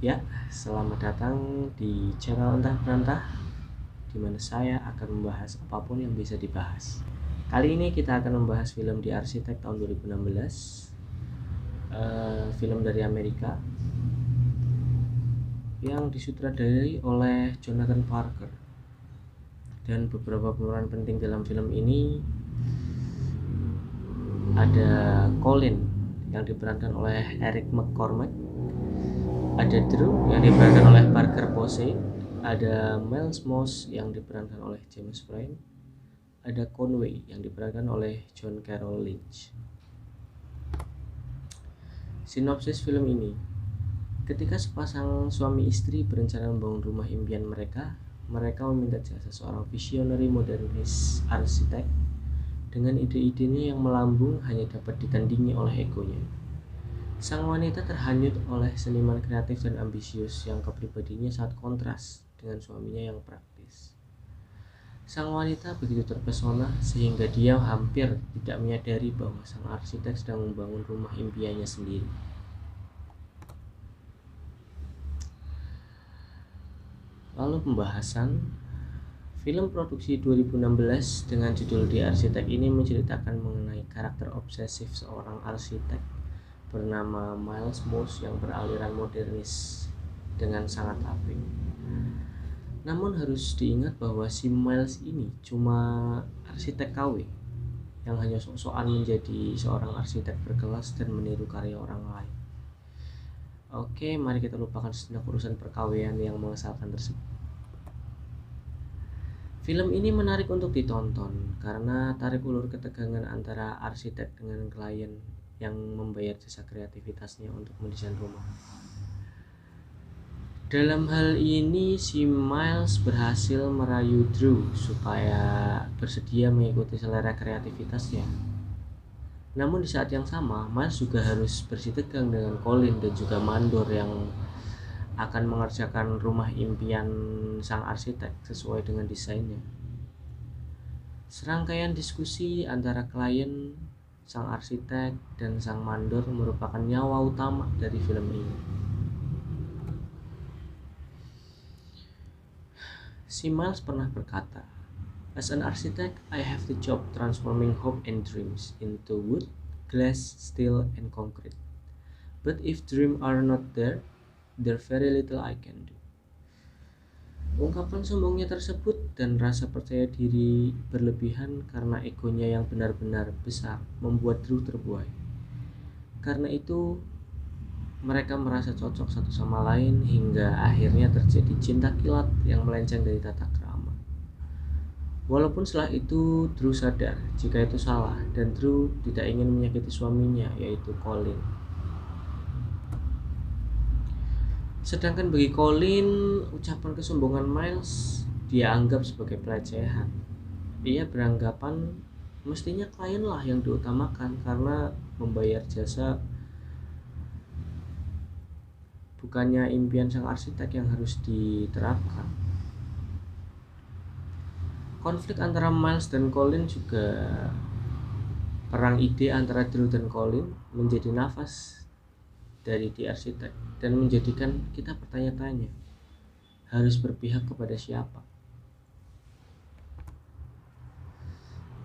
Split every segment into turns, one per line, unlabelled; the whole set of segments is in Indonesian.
Ya, selamat datang di channel Entah Berantah, di mana saya akan membahas apapun yang bisa dibahas. Kali ini kita akan membahas film The Architect tahun 2016, film dari Amerika yang disutradarai oleh Jonathan Parker. Dan beberapa pemeran penting dalam film ini ada Colin yang diperankan oleh Eric McCormack, ada Drew yang diperankan oleh Parker Posey, ada Miles Moss yang diperankan oleh James Franco, ada Conway yang diperankan oleh John Carroll Lynch. Sinopsis film ini: ketika sepasang suami istri berencana membangun rumah impian mereka meminta jasa seorang visionary modernis arsitek dengan ide-idenya yang melambung hanya dapat ditandingi oleh egonya. Sang wanita terhanyut oleh seniman kreatif dan ambisius yang kepribadiannya sangat kontras dengan suaminya yang praktis. Sang wanita begitu terpesona sehingga dia hampir tidak menyadari bahwa sang arsitek sedang membangun rumah impiannya sendiri. Lalu pembahasan. Film produksi 2016 dengan judul The Architect ini menceritakan mengenai karakter obsesif seorang arsitek bernama Miles Moss yang beraliran modernis dengan sangat apik. Namun harus diingat bahwa si Miles ini cuma arsitek KW yang hanya sok-sokan menjadi seorang arsitek berkelas dan meniru karya orang lain. Oke, mari kita lupakan sejenak urusan perkawian yang mengesalkan tersebut. Film ini menarik untuk ditonton karena tarik ulur ketegangan antara arsitek dengan klien yang membayar jasa kreativitasnya untuk mendesain rumah. Dalam hal ini si Miles berhasil merayu Drew supaya bersedia mengikuti selera kreativitasnya. Namun di saat yang sama, Miles juga harus bersitegang dengan Colin dan juga mandor yang akan mengerjakan rumah impian sang arsitek sesuai dengan desainnya. Serangkaian diskusi antara klien, sang arsitek, dan sang mandor merupakan nyawa utama dari film ini. Si Miles pernah berkata, "As an architect, I have the job transforming hope and dreams into wood, glass, steel, and concrete. But if dreams are not there, there's very little I can do." Ungkapan sombongnya tersebut dan rasa percaya diri berlebihan karena egonya yang benar-benar besar membuat Drew terbuai. Karena itu, mereka merasa cocok satu sama lain hingga akhirnya terjadi cinta kilat yang melenceng dari tata krama. Walaupun setelah itu Drew sadar jika itu salah dan Drew tidak ingin menyakiti suaminya, yaitu Colin. Sedangkan bagi Colin, ucapan kesombongan Miles dia anggap sebagai pelecehan. Ia beranggapan mestinya klienlah yang diutamakan karena membayar jasa, bukannya impian sang arsitek yang harus diterapkan. Konflik antara Miles dan Colin juga perang ide antara Drew dan Colin menjadi nafas dari The Architect dan menjadikan kita bertanya-tanya, harus berpihak kepada siapa?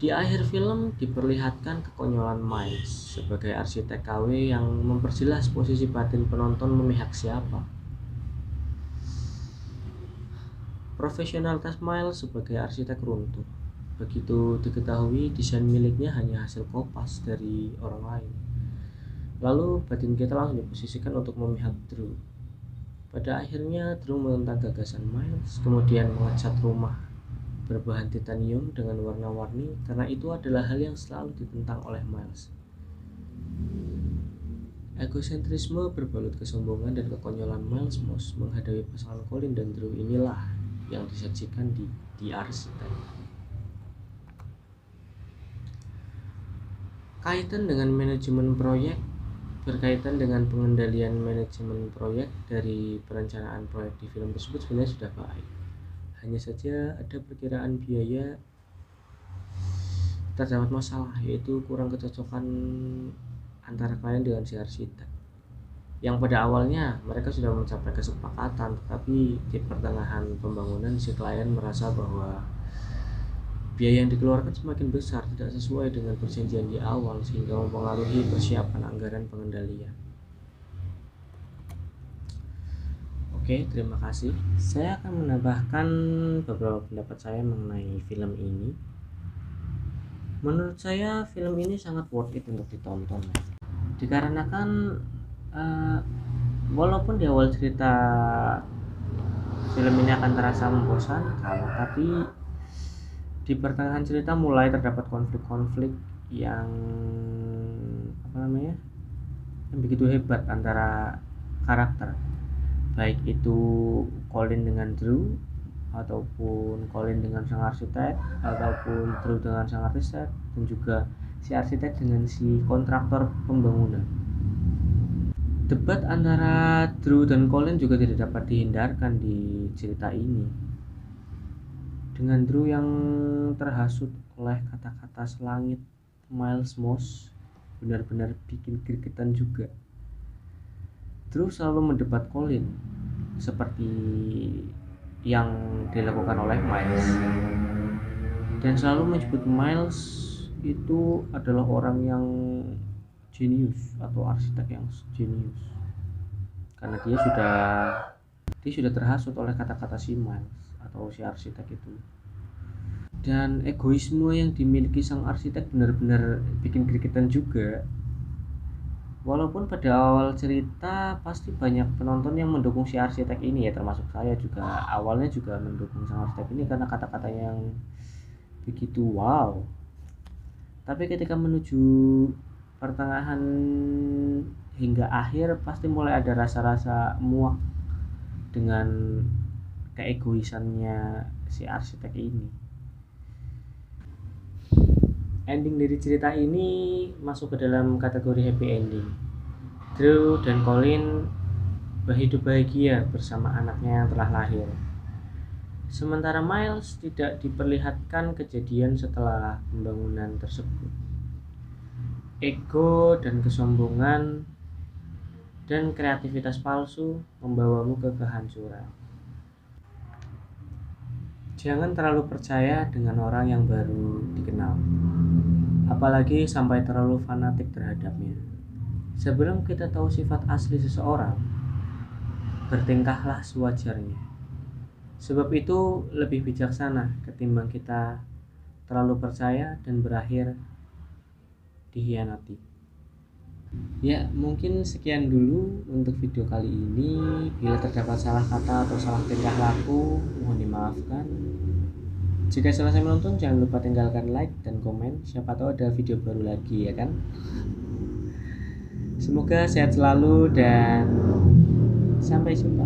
Di akhir film diperlihatkan kekonyolan Miles sebagai arsitek KW yang memperjelas posisi batin penonton memihak siapa. Profesionalitas Miles sebagai arsitek runtuh begitu diketahui desain miliknya hanya hasil kopas dari orang lain. Lalu batin kita langsung diposisikan untuk memihak Drew. Pada akhirnya Drew menentang gagasan Miles, kemudian mengecat rumah berbahan titanium dengan warna-warni karena itu adalah hal yang selalu ditentang oleh Miles. Egosentrisme berbalut kesombongan dan kekonyolan Miles Moss menghadapi pasangan Colin dan Drew inilah yang disajikan di The Architect. Kaitan dengan manajemen proyek. Berkaitan dengan pengendalian manajemen proyek dari perencanaan proyek di film tersebut sebenarnya sudah baik. Hanya saja ada perkiraan biaya terdapat masalah, yaitu kurang kecocokan antara klien dengan si arsitek. yang pada awalnya mereka sudah mencapai kesepakatan, tetapi di pertengahan pembangunan si klien merasa bahwa biaya yang dikeluarkan semakin besar, tidak sesuai dengan perjanjian di awal, sehingga mempengaruhi persiapan anggaran pengendalian. Oke, terima kasih. Saya akan menambahkan beberapa pendapat saya mengenai film ini. Menurut saya film ini sangat worth it untuk ditonton, dikarenakan walaupun di awal cerita film ini akan terasa membosankan, tapi di pertengahan cerita mulai terdapat konflik-konflik yang yang begitu hebat antara karakter, baik itu Colin dengan Drew, ataupun Colin dengan sang arsitek, ataupun Drew dengan sang arsitek, dan juga si arsitek dengan si kontraktor pembangunan. Debat antara Drew dan Colin juga tidak dapat dihindarkan di cerita ini. Dengan Drew yang terhasut oleh kata-kata selangit Miles Moss benar-benar bikin gregetan juga. Drew selalu mendebat Colin seperti yang dilakukan oleh Miles, dan selalu menyebut Miles itu adalah orang yang jenius atau arsitek yang jenius, karena dia sudah terhasut oleh kata-kata si Miles atau si arsitek itu. Dan egoisme yang dimiliki sang arsitek benar-benar bikin gregetan juga. Walaupun pada awal cerita pasti banyak penonton yang mendukung si arsitek ini, ya termasuk saya juga awalnya juga mendukung sang arsitek ini karena kata-kata yang begitu wow. Tapi ketika menuju pertengahan hingga akhir pasti mulai ada rasa-rasa muak dengan keegoisannya si arsitek ini. Ending dari cerita ini masuk ke dalam kategori happy ending. Drew dan Colin berhidup bahagia bersama anaknya yang telah lahir. Sementara Miles tidak diperlihatkan kejadian setelah pembangunan tersebut. Ego dan kesombongan dan kreativitas palsu membawamu ke kehancuran. Jangan terlalu percaya dengan orang yang baru dikenal, apalagi sampai terlalu fanatik terhadapnya. Sebelum kita tahu sifat asli seseorang, bertingkahlah sewajarnya. Sebab itu lebih bijaksana ketimbang kita terlalu percaya dan berakhir dikhianati. Ya, mungkin sekian dulu untuk video kali ini. Bila terdapat salah kata atau salah tingkah laku, mohon dimaafkan. Jika selesai menonton, jangan lupa tinggalkan like dan komen. Siapa tahu ada video baru lagi, ya kan? Semoga sehat selalu dan sampai jumpa.